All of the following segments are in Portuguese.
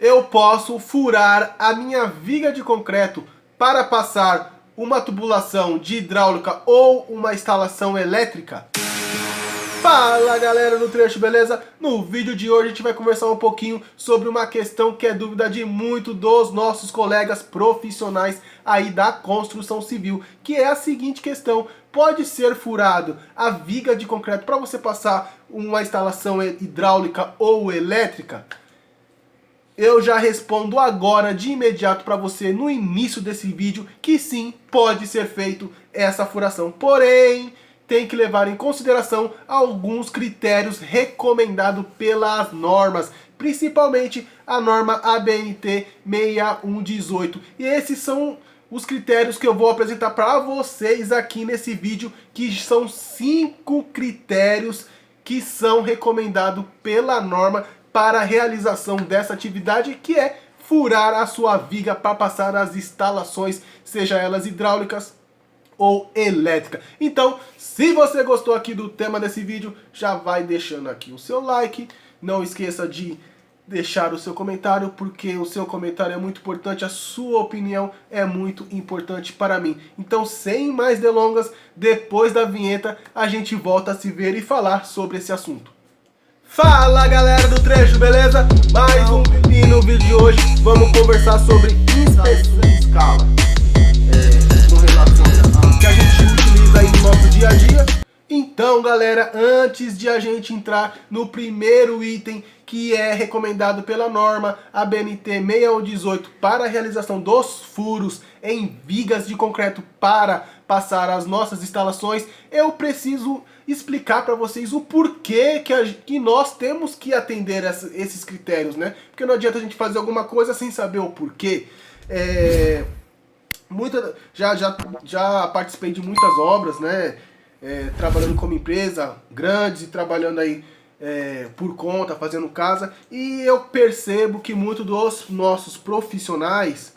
eu posso furar a minha viga de concreto para passar uma tubulação de hidráulica ou uma instalação elétrica? Fala galera do trecho, beleza? No vídeo de hoje a gente vai conversar um pouquinho sobre uma questão que é dúvida de muitos dos nossos colegas profissionais aí da construção civil, que é a seguinte questão: pode ser furado a viga de concreto para você passar uma instalação hidráulica ou elétrica? Eu já respondo agora de imediato para você no início desse vídeo que sim, pode ser feito essa furação, porém tem que levar em consideração alguns critérios recomendados pelas normas, principalmente a norma ABNT 6118. E esses são os critérios que eu vou apresentar para vocês aqui nesse vídeo, que são 5 critérios que são recomendados pela norma para a realização dessa atividade, que é furar a sua viga para passar as instalações, seja elas hidráulicas ou elétrica. Então, se você gostou aqui do tema desse vídeo, já vai deixando aqui o seu like. Não esqueça de deixar o seu comentário, porque o seu comentário é muito importante, a sua opinião é muito importante para mim. Então, sem mais delongas, depois da vinheta, a gente volta a se ver e falar sobre esse assunto. Fala galera do trecho, beleza? Mais um vídeo, e no vídeo de hoje vamos conversar sobre inspeção em escala. Com relação ao que a gente utiliza aí no nosso dia a dia. Então galera, antes de a gente entrar no primeiro item que é recomendado pela norma ABNT 6118 para a realização dos furos em vigas de concreto para passar as nossas instalações, eu preciso explicar para vocês o porquê que nós temos que atender esses critérios, né? Porque não adianta a gente fazer alguma coisa sem saber o porquê. Já participei de muitas obras, né? Trabalhando como empresa grandes e trabalhando aí por conta, fazendo casa, e eu percebo que muitos dos nossos profissionais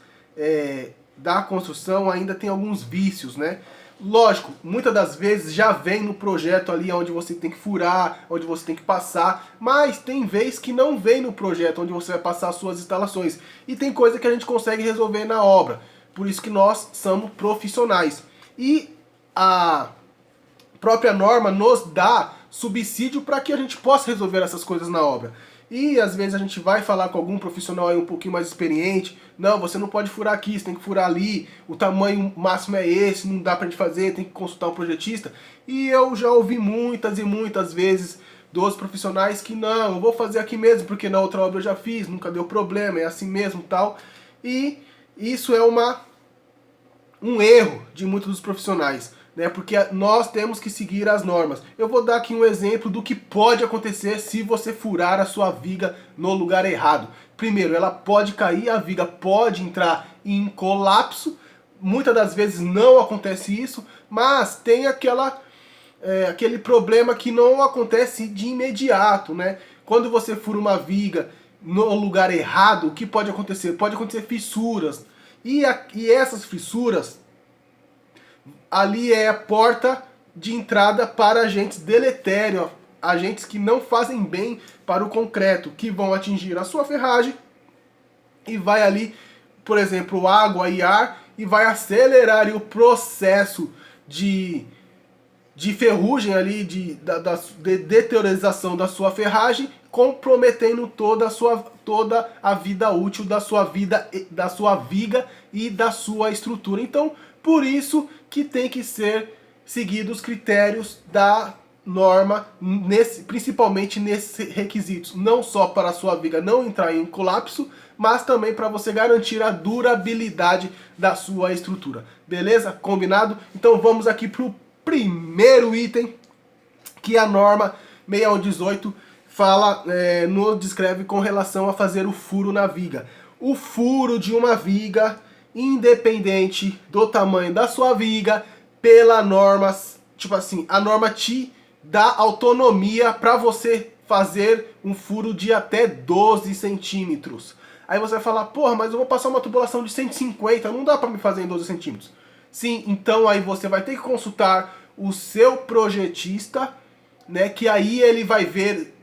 da construção ainda tem alguns vícios, né? Lógico, muitas das vezes já vem no projeto ali onde você tem que furar, onde você tem que passar, mas tem vez que não vem no projeto onde você vai passar as suas instalações, e tem coisa que a gente consegue resolver na obra. Por isso que nós somos profissionais. E a própria norma nos dá subsídio para que a gente possa resolver essas coisas na obra. E às vezes a gente vai falar com algum profissional aí um pouquinho mais experiente: não, você não pode furar aqui, você tem que furar ali, o tamanho máximo é esse, não dá pra gente fazer, tem que consultar um projetista. E eu já ouvi muitas e muitas vezes dos profissionais que não, eu vou fazer aqui mesmo, porque na outra obra eu já fiz, nunca deu problema, é assim mesmo, tal. E isso é um erro de muitos dos profissionais, né? Porque nós temos que seguir as normas. Eu vou dar aqui um exemplo do que pode acontecer se você furar a sua viga no lugar errado. Primeiro, ela pode cair, a viga pode entrar em colapso. Muitas das vezes não acontece isso, mas tem aquele problema que não acontece de imediato, né? Quando você fura uma viga no lugar errado, o que pode acontecer? Pode acontecer fissuras. E essas fissuras, ali é a porta de entrada para agentes deletérios, agentes que não fazem bem para o concreto, que vão atingir a sua ferragem e vai ali, por exemplo, água e ar, e vai acelerar ali o processo de ferrugem ali, de deteriorização da sua ferragem, comprometendo toda a vida útil da sua viga e da sua estrutura. Então, por isso que tem que ser seguidos os critérios da norma, principalmente nesses requisitos, não só para a sua viga não entrar em colapso, mas também para você garantir a durabilidade da sua estrutura. Beleza? Combinado? Então vamos aqui para o primeiro item, que a norma 6118 fala, nos descreve com relação a fazer o furo na viga. O furo de uma viga, independente do tamanho da sua viga, pela norma, tipo assim, a norma te dá autonomia para você fazer um furo de até 12 centímetros. Aí você vai falar: porra, mas eu vou passar uma tubulação de 150, não dá para me fazer em 12 centímetros. Sim, então aí você vai ter que consultar o seu projetista, né, que aí ele vai ver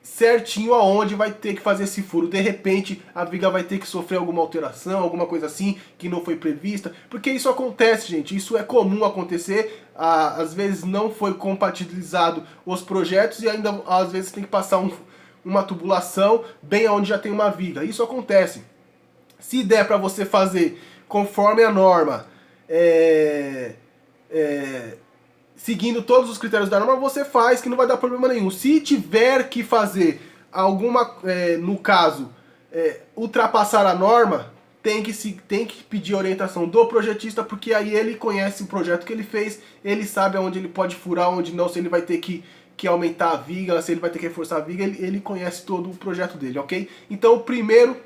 certinho aonde vai ter que fazer esse furo. De repente a viga vai ter que sofrer alguma alteração, alguma coisa assim que não foi prevista, porque isso acontece, gente, isso é comum acontecer. Às vezes não foi compatibilizado os projetos e ainda às vezes tem que passar uma tubulação bem onde já tem uma viga. Isso acontece. Se der para você fazer conforme a norma, seguindo todos os critérios da norma, você faz, que não vai dar problema nenhum. Se tiver que fazer alguma, no caso, ultrapassar a norma, tem que pedir orientação do projetista, porque aí ele conhece o projeto que ele fez, ele sabe aonde ele pode furar, onde não, se ele vai ter que aumentar a viga, se ele vai ter que reforçar a viga, ele conhece todo o projeto dele, ok? Então o primeiro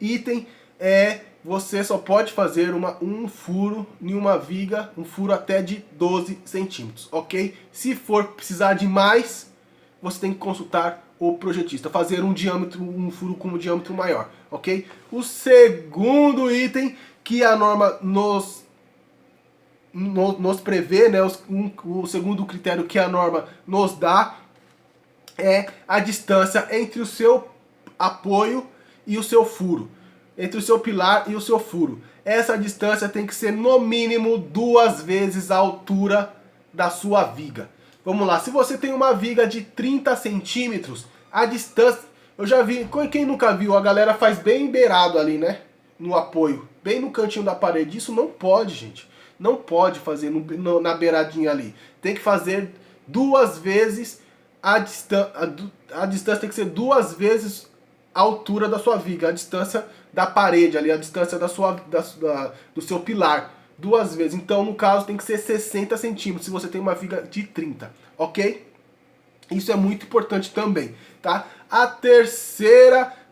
item você só pode fazer um furo em uma viga, um furo até de 12 centímetros, ok? Se for precisar de mais, você tem que consultar o projetista, fazer um furo com um diâmetro maior, ok? O segundo item que a norma nos prevê, né, o segundo critério que a norma nos dá é a distância entre o seu apoio e o seu furo, entre o seu pilar e o seu furo. Essa distância tem que ser no mínimo 2 vezes a altura da sua viga. Vamos lá, se você tem uma viga de 30 centímetros, a distância, eu já vi, quem nunca viu, a galera faz bem beirado ali, né, no apoio, bem no cantinho da parede. Isso não pode, gente, não pode fazer na beiradinha ali, tem que fazer 2 vezes a distância tem que ser 2 vezes a altura da sua viga, a distância da parede ali, a distância do seu pilar, 2 vezes. Então, no caso, tem que ser 60 centímetros, se você tem uma viga de 30, ok? Isso é muito importante também, tá?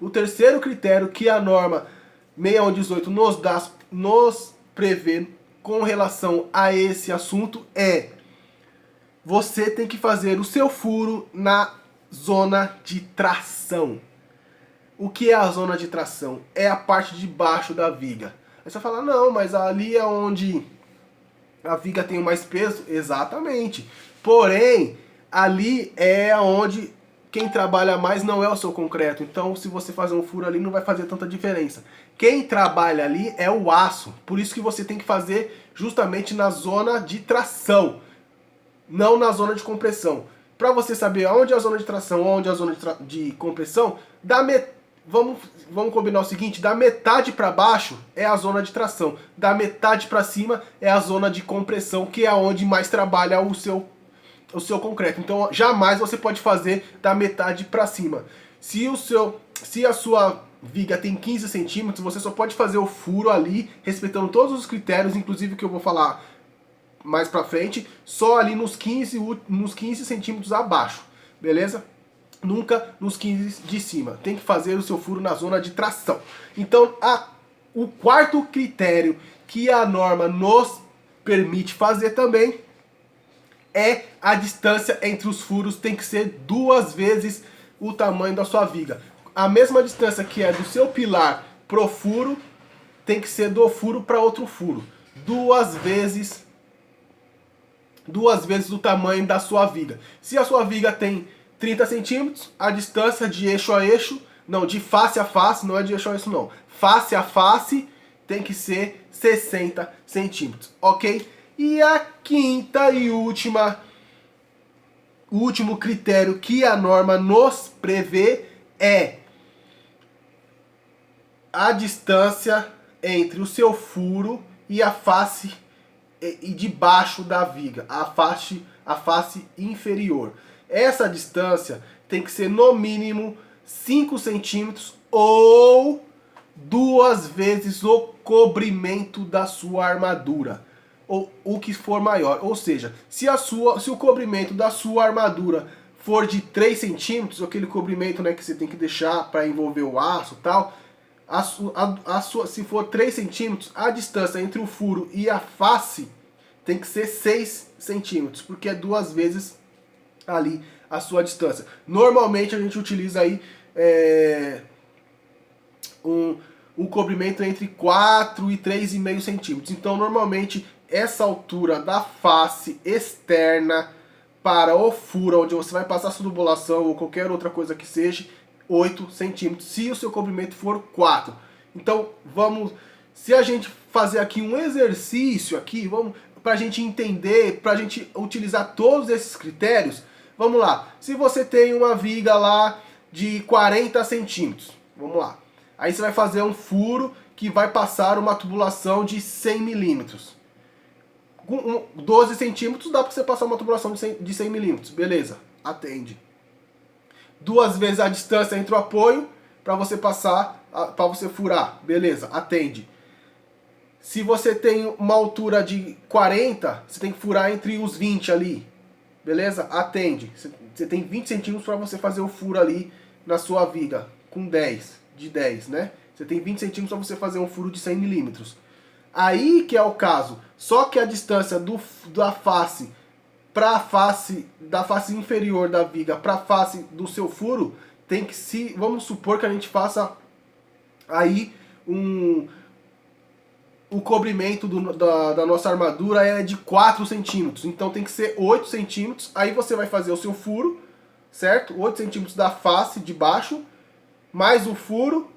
O terceiro critério que a norma 6118 nos prevê com relação a esse assunto você tem que fazer o seu furo na zona de tração. O que é a zona de tração? É a parte de baixo da viga. Aí você fala, não, mas ali é onde a viga tem mais peso. Exatamente. Porém, ali é onde quem trabalha mais não é o seu concreto. Então, se você fazer um furo ali, não vai fazer tanta diferença. Quem trabalha ali é o aço. Por isso que você tem que fazer justamente na zona de tração, não na zona de compressão. Para você saber onde é a zona de tração, onde é a zona de compressão, vamos combinar o seguinte, da metade para baixo é a zona de tração, da metade para cima é a zona de compressão, que é onde mais trabalha o seu concreto. Então jamais você pode fazer da metade para cima. Se a sua viga tem 15 centímetros, você só pode fazer o furo ali, respeitando todos os critérios, inclusive que eu vou falar mais pra frente, só ali nos 15 centímetros abaixo, beleza? Nunca nos 15 de cima. Tem que fazer o seu furo na zona de tração. Então, o quarto critério que a norma nos permite fazer também é a distância entre os furos, tem que ser 2 vezes o tamanho da sua viga. A mesma distância que é do seu pilar pro furo, tem que ser do furo para outro furo. 2 vezes o tamanho da sua viga. Se a sua viga tem 30 centímetros, a distância de eixo a eixo, não, de face a face, não é de eixo a eixo não, face a face tem que ser 60 centímetros, ok? E a quinta e o último critério que a norma nos prevê é a distância entre o seu furo e a face e debaixo da viga, a face inferior. Essa distância tem que ser no mínimo 5 centímetros ou 2 vezes o cobrimento da sua armadura, ou o que for maior. Ou seja, se o cobrimento da sua armadura for de 3 centímetros, aquele cobrimento, né, que você tem que deixar para envolver o aço e tal, se for 3 centímetros, a distância entre o furo e a face tem que ser 6 centímetros, porque é 2 vezes ali a sua distância. Normalmente a gente utiliza aí um cobrimento entre 4 e 3,5 centímetros. Então normalmente essa altura da face externa para o furo onde você vai passar sua tubulação ou qualquer outra coisa que seja, 8 centímetros, se o seu comprimento for 4. Então, se a gente fazer aqui um exercício aqui, para a gente entender, para a gente utilizar todos esses critérios, vamos lá. Se você tem uma viga lá de 40 centímetros, vamos lá. Aí você vai fazer um furo que vai passar uma tubulação de 100 milímetros. Com 12 centímetros dá para você passar uma tubulação de 100 milímetros, beleza, atende. 2 vezes a distância entre o apoio para você passar, para você furar, beleza, atende. Se você tem uma altura de 40, você tem que furar entre os 20 ali, beleza, atende. Você tem 20 centímetros para você fazer o furo ali na sua viga, com 10, de 10, né? Você tem 20 centímetros para você fazer um furo de 100 milímetros. Aí que é o caso, só que a distância da face para a face, da face inferior da viga para a face do seu furo, tem que vamos supor que a gente faça aí o cobrimento da nossa armadura é de 4 centímetros, então tem que ser 8 centímetros, aí você vai fazer o seu furo, certo? 8 centímetros da face de baixo, mais o furo,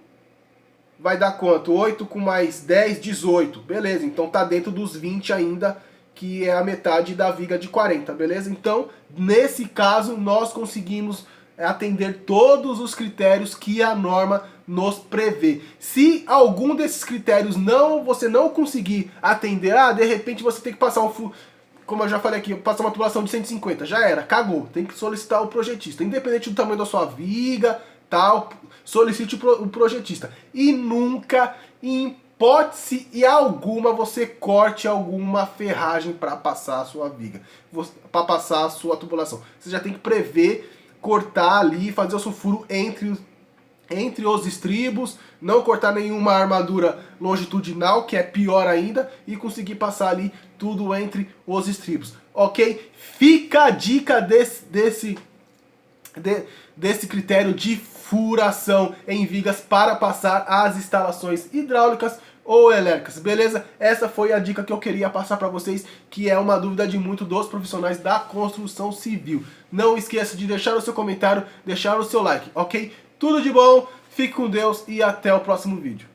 vai dar quanto? 8 com mais 10, 18. Beleza, então tá dentro dos 20 ainda, que é a metade da viga de 40, beleza? Então, nesse caso, nós conseguimos atender todos os critérios que a norma nos prevê. Se algum desses critérios você não conseguir atender, de repente você tem que passar um furo, como eu já falei aqui, passar uma tubulação de 150, já era, cagou. Tem que solicitar o projetista, independente do tamanho da sua viga, tal, solicite o projetista. E nunca, em hipótese e alguma, você corte alguma ferragem para passar a sua viga, para passar a sua tubulação. Você já tem que prever, cortar ali, fazer o seu furo entre os estribos, não cortar nenhuma armadura longitudinal, que é pior ainda, e conseguir passar ali tudo entre os estribos, ok? Fica a dica desse critério de furação em vigas para passar as instalações hidráulicas ou elétricas, beleza? Essa foi a dica que eu queria passar para vocês, que é uma dúvida de muitos dos profissionais da construção civil. Não esqueça de deixar o seu comentário, deixar o seu like, ok? Tudo de bom, fique com Deus e até o próximo vídeo.